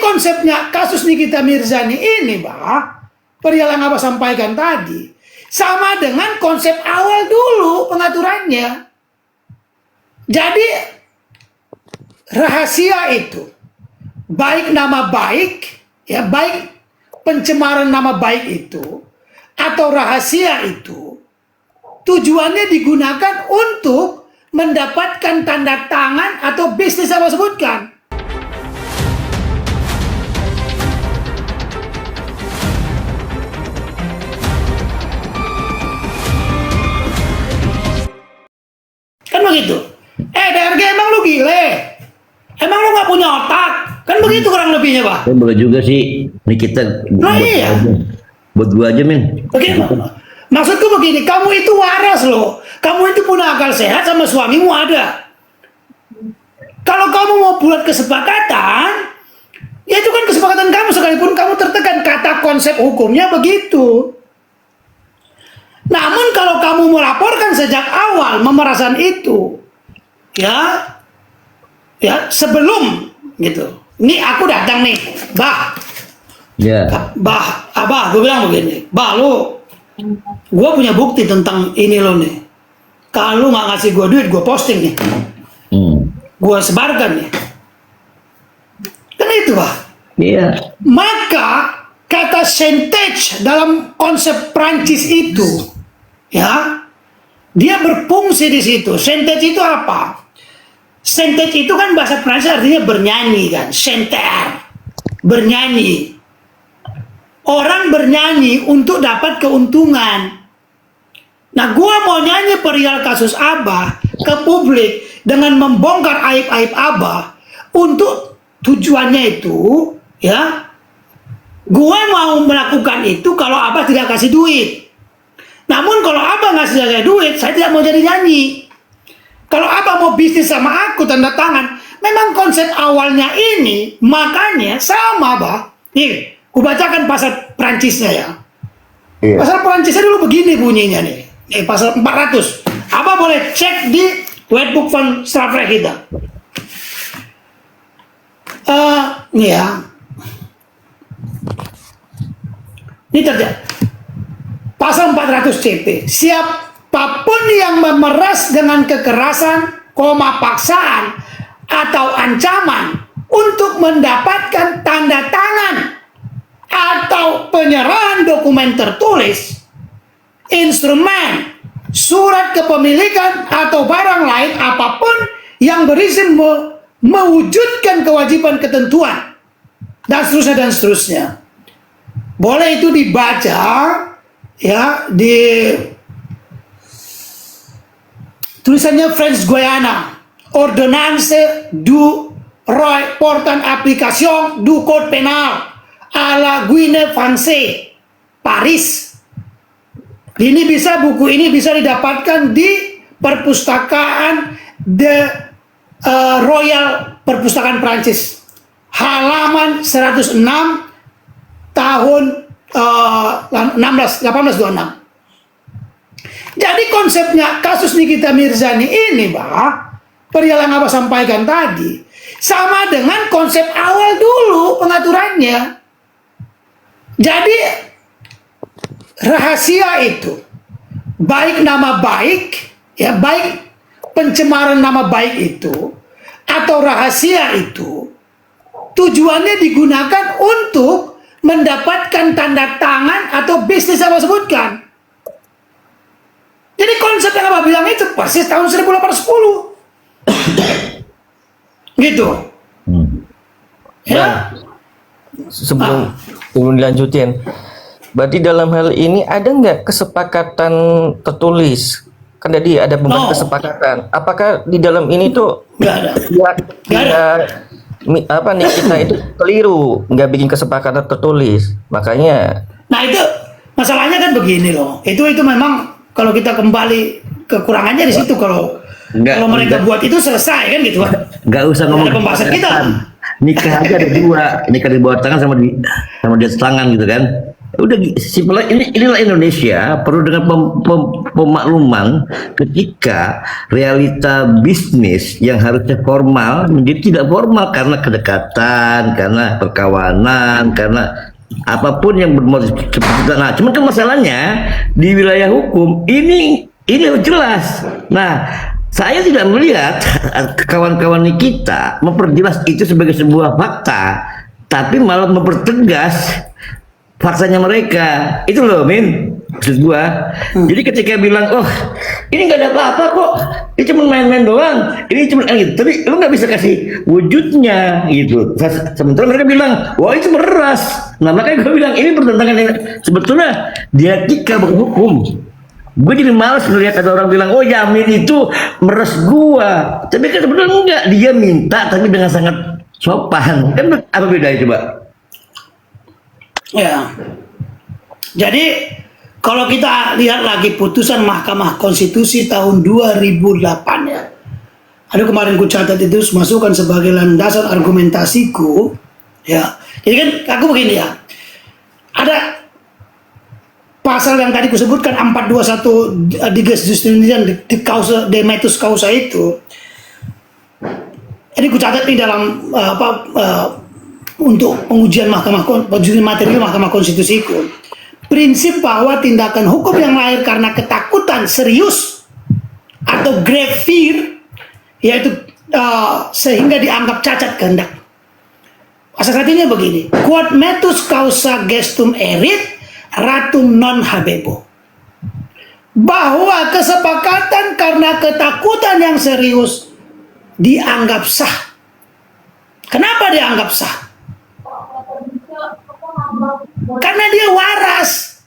konsepnya kasus Nikita Mirzani ini, perihal yang Abah sampaikan tadi, sama dengan konsep awal dulu pengaturannya. Jadi rahasia itu, baik nama baik, ya baik pencemaran nama baik itu, atau rahasia itu, tujuannya digunakan untuk mendapatkan tanda tangan atau bisnis yang Abah sebutkan. Kan begitu. DRG emang lu gile? Emang lu gak punya otak? Kan begitu kurang lebihnya, Pak. Boleh juga sih. Ini kita buat gua aja, men. Maksudku begini, kamu itu waras loh. Kamu itu punya akal sehat, sama suamimu ada. Kalau kamu mau buat kesepakatan, ya itu kan kesepakatan kamu, sekalipun kamu tertekan. Kata konsep hukumnya begitu. Namun kalau kamu melaporkan sejak awal memerasan itu, ya sebelum gitu. Ini aku datang nih, Abah, gue bilang begini, lu, gue punya bukti tentang ini lo nih. Kalau lu nggak ngasih gue duit, gue posting nih, gue sebarkan nih. Kan itu, Iya. Maka kata sentage dalam konsep Prancis itu, ya, dia berfungsi di situ. Sentage itu apa? Sentage itu kan bahasa Prancis artinya bernyanyi kan, chanter, bernyanyi. Orang bernyanyi untuk dapat keuntungan. Nah, gua mau nyanyi perihal kasus Abah ke publik dengan membongkar aib-aib Abah untuk tujuannya itu, ya, gua mau melakukan itu kalau Abah tidak kasih duit. Namun kalau Abah ngasih saya duit, saya tidak mau jadi nyanyi. Kalau Abah mau bisnis sama aku, tanda tangan, memang konsep awalnya ini, makanya sama, Nih, ku bacakan pasal Prancisnya ya. Iya. Pasal Prancisnya dulu begini bunyinya nih. Pasal 400. Abah boleh cek di webbook van Strafrecht kita. Nih ya. Ini terjadi. Pasal 400 CP. Siapapun yang memeras dengan kekerasan, paksaan, atau ancaman untuk mendapatkan tanda tangan atau penyerahan dokumen tertulis, instrumen, surat kepemilikan, atau barang lain apapun yang berisi mewujudkan kewajiban ketentuan, dan seterusnya. Boleh itu dibaca ya di tulisannya French Guiana, Ordonnance du Roy portant application du code penal à la Guinée française, Paris. Buku ini bisa didapatkan di perpustakaan Royal Perpustakaan Prancis, halaman 106 tahun 1826. Jadi konsepnya kasus Nikita Mirzani ini, perihal yang Abah sampaikan tadi, sama dengan konsep awal dulu pengaturannya. Jadi rahasia itu, baik nama baik, ya baik pencemaran nama baik itu, atau rahasia itu, tujuannya digunakan untuk mendapatkan tanda tangan atau bisnis yang Abah sebutkan. Jadi konsep yang Abah bilang itu persis tahun 1810. Gitu. Ya. Sebelum dilanjutin, berarti dalam hal ini ada nggak kesepakatan tertulis? Kan tadi ada beberapa kesepakatan. Apakah di dalam ini tuh nggak ada? Apa nih, kita itu keliru, nggak bikin kesepakatan tertulis, makanya. Nah itu masalahnya kan begini loh. Itu memang kalau kita kembali kekurangannya di situ. Kalau mereka buat itu selesai kan gitu kan. Nggak usah ngomong pembahasan kita. Nikah aja ada dua, nikah di bawah tangan sama di atas tangan gitu kan. Udah simpel, inilah Indonesia, perlu dengan pemakluman ketika realita bisnis yang harusnya formal menjadi tidak formal karena kedekatan, karena perkawanan, karena apapun yang bermotif seperti itu. Nah, cuman kan masalahnya di wilayah hukum ini harus jelas. Nah, saya tidak melihat kawan-kawan kita memperjelas itu sebagai sebuah fakta, tapi malah mempertegas faktanya mereka. Itu loh, Min, maksud gua. Jadi ketika bilang, oh ini nggak ada apa-apa kok, ini cuma main-main doang, ini cuma gitu, tapi lu nggak bisa kasih wujudnya gitu. Sementara mereka bilang, wah itu meras. Nah makanya gua bilang ini bertentangan dengan sebetulnya dialektika bukan hukum. Gue jadi males melihat ada orang bilang, oh Yamin itu meres gua, tapi kan sebenarnya enggak, dia minta tapi dengan sangat sopan. Kan apa bedanya coba? Ya. Jadi kalau kita lihat lagi putusan Mahkamah Konstitusi tahun 2008 ya. Ada kemarin ku catat itu masukkan sebagai landasan argumentasiku ya. Jadi kan aku begini ya. Ada pasal yang tadi kusebutkan 421 di ges justinian di causa de metus causa itu. Ini kucatat di dalam untuk pengujian pengujian materi Mahkamah Konstitusiku. Prinsip bahwa tindakan hukum yang lahir karena ketakutan serius atau grave fear, yaitu sehingga dianggap cacat kehendak. Pasal satunya begini, quod metus causa gestum erit ratum non habebo, bahwa kesepakatan karena ketakutan yang serius dianggap sah. Kenapa dianggap sah? Karena dia waras,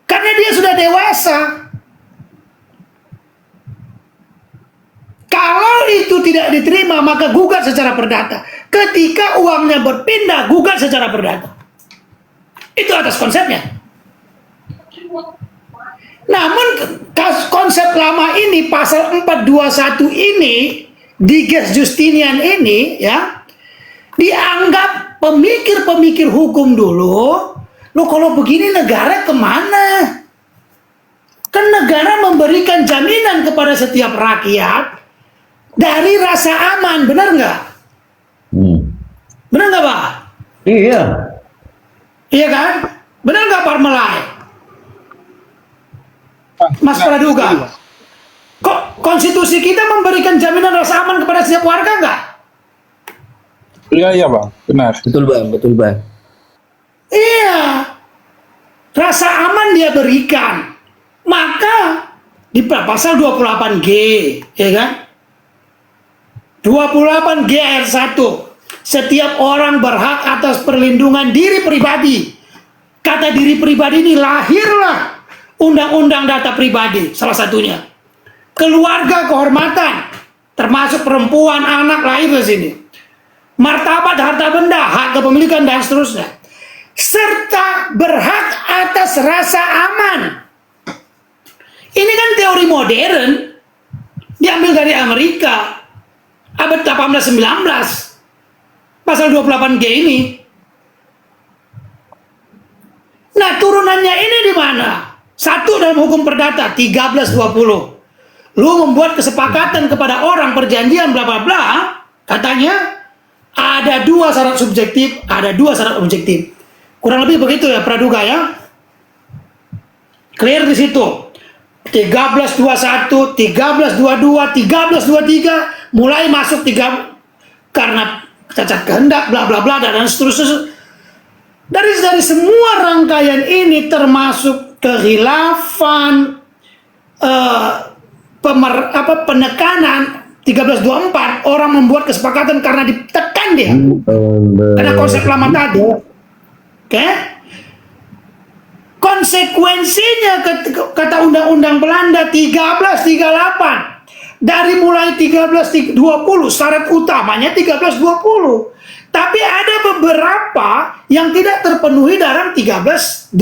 karena dia sudah dewasa. Kalau itu tidak diterima maka gugat secara perdata. Ketika uangnya berpindah, gugat secara perdata. Itu atas konsepnya. Namun konsep lama ini, pasal 421 ini di ges Justinian ini ya, dianggap pemikir-pemikir hukum dulu. Loh kalau begini negara kemana? Kan negara memberikan jaminan kepada setiap rakyat dari rasa aman, benar nggak? Benar nggak Pak? Iya. Iya kan? Benar nggak Parmelai? Mas Praduga? Kok konstitusi kita memberikan jaminan rasa aman kepada setiap warga nggak? Iya Bang, benar. Betul Bang, betul Bang. Iya. Rasa aman dia berikan. Maka di pasal 28G, ya kan? 28G ayat 1. Setiap orang berhak atas perlindungan diri pribadi. Kata diri pribadi ini lahirlah undang-undang data pribadi, salah satunya. Keluarga kehormatan, termasuk perempuan, anak lahir di sini. Martabat, harta benda, hak kepemilikan dan seterusnya. Serta berhak atas rasa aman. Ini kan teori modern, diambil dari Amerika, abad 18-19. Pasal 28G ini. Nah, turunannya ini di mana? Satu dalam hukum perdata 1320. Lu membuat kesepakatan kepada orang perjanjian bla bla bla, katanya ada dua syarat subjektif, ada dua syarat objektif. Kurang lebih begitu ya Praduga ya. Clear di situ. 1321, 1322, 1323 mulai masuk karena cacat kehendak bla bla bla dan seterusnya. Dari semua rangkaian ini termasuk kehilafan, penekanan 1324, orang membuat kesepakatan karena ditekan dia. Karena konsep lama tadi. Oke? Konsekuensinya kata undang-undang Belanda 1338. Dari mulai 1320, syarat utamanya 1320. Tapi ada beberapa yang tidak terpenuhi dalam 1320.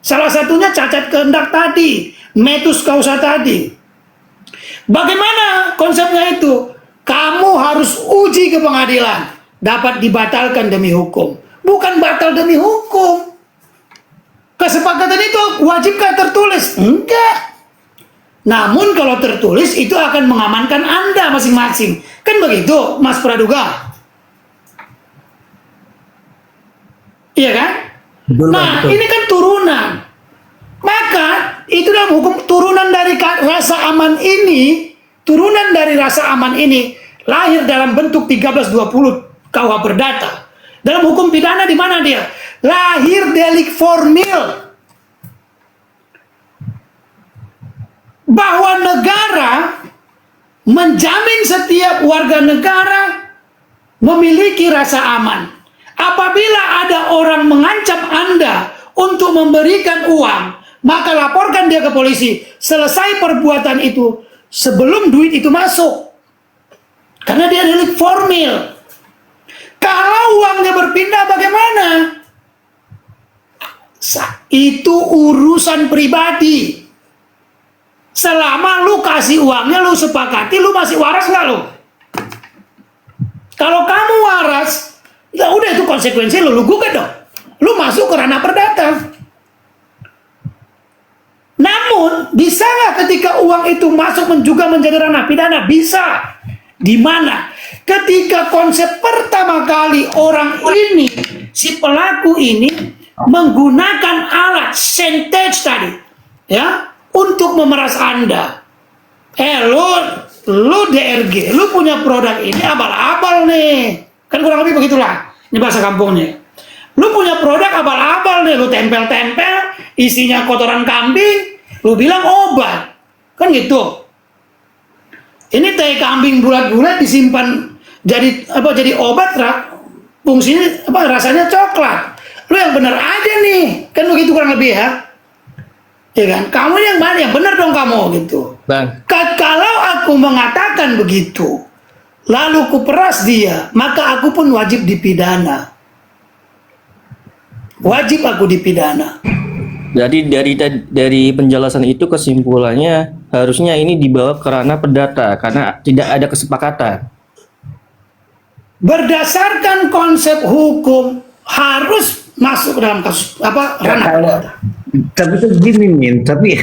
Salah satunya cacat kehendak tadi, metus causa tadi. Bagaimana konsepnya itu? Kamu harus uji ke pengadilan, dapat dibatalkan demi hukum. bukan batal demi hukum. Kesepakatan itu wajibkah tertulis? Enggak. Namun kalau tertulis itu akan mengamankan Anda masing-masing. Kan begitu, Mas Praduga? Iya kan? Betul, Nah, betul. ini kan turunan. Maka itu dalam hukum turunan dari rasa aman ini, turunan dari rasa aman ini lahir dalam bentuk 1320 KUH Perdata. Dalam hukum pidana di mana dia? Lahir delik formil. Bahwa negara menjamin setiap warga negara memiliki rasa aman. Apabila ada orang mengancam Anda untuk memberikan uang, maka laporkan dia ke polisi. Selesai perbuatan itu sebelum duit itu masuk. Karena dia delik formil. Kalau uangnya berpindah bagaimana? Itu urusan pribadi. Selama lu kasih uangnya, lu sepakati, lu masih waras nggak lu? Kalau kamu waras, ya udah itu konsekuensi lu gugat dong. Lu masuk ke ranah perdata. Namun, bisa nggak ketika uang itu masuk juga menjadi ranah pidana? Bisa. Di mana? Ketika konsep pertama kali orang ini, si pelaku ini menggunakan alat sentage tadi, ya, untuk memeras Anda. Lu DRG, lu punya produk ini abal-abal nih. Kan kurang lebih begitulah. Ini bahasa kampungnya. Lu punya produk abal-abal nih, lu tempel-tempel, isinya kotoran kambing, lu bilang obat. Kan gitu. Ini teh kambing bulat-bulat disimpan jadi obat, fungsinya rasanya coklat. Lu yang bener aja nih. Kan begitu kurang lebih ya. Ya kan? Kamu yang mana? Yang benar dong kamu gitu. Bang, Kalau aku mengatakan begitu, lalu kuperas dia, maka aku pun wajib dipidana. Wajib aku dipidana. jadi dari penjelasan itu kesimpulannya harusnya ini dibawa ke ranah perdata karena tidak ada kesepakatan. Berdasarkan konsep hukum harus masuk dalam kasus ranah perdata. Tapi kan gini Min, tapi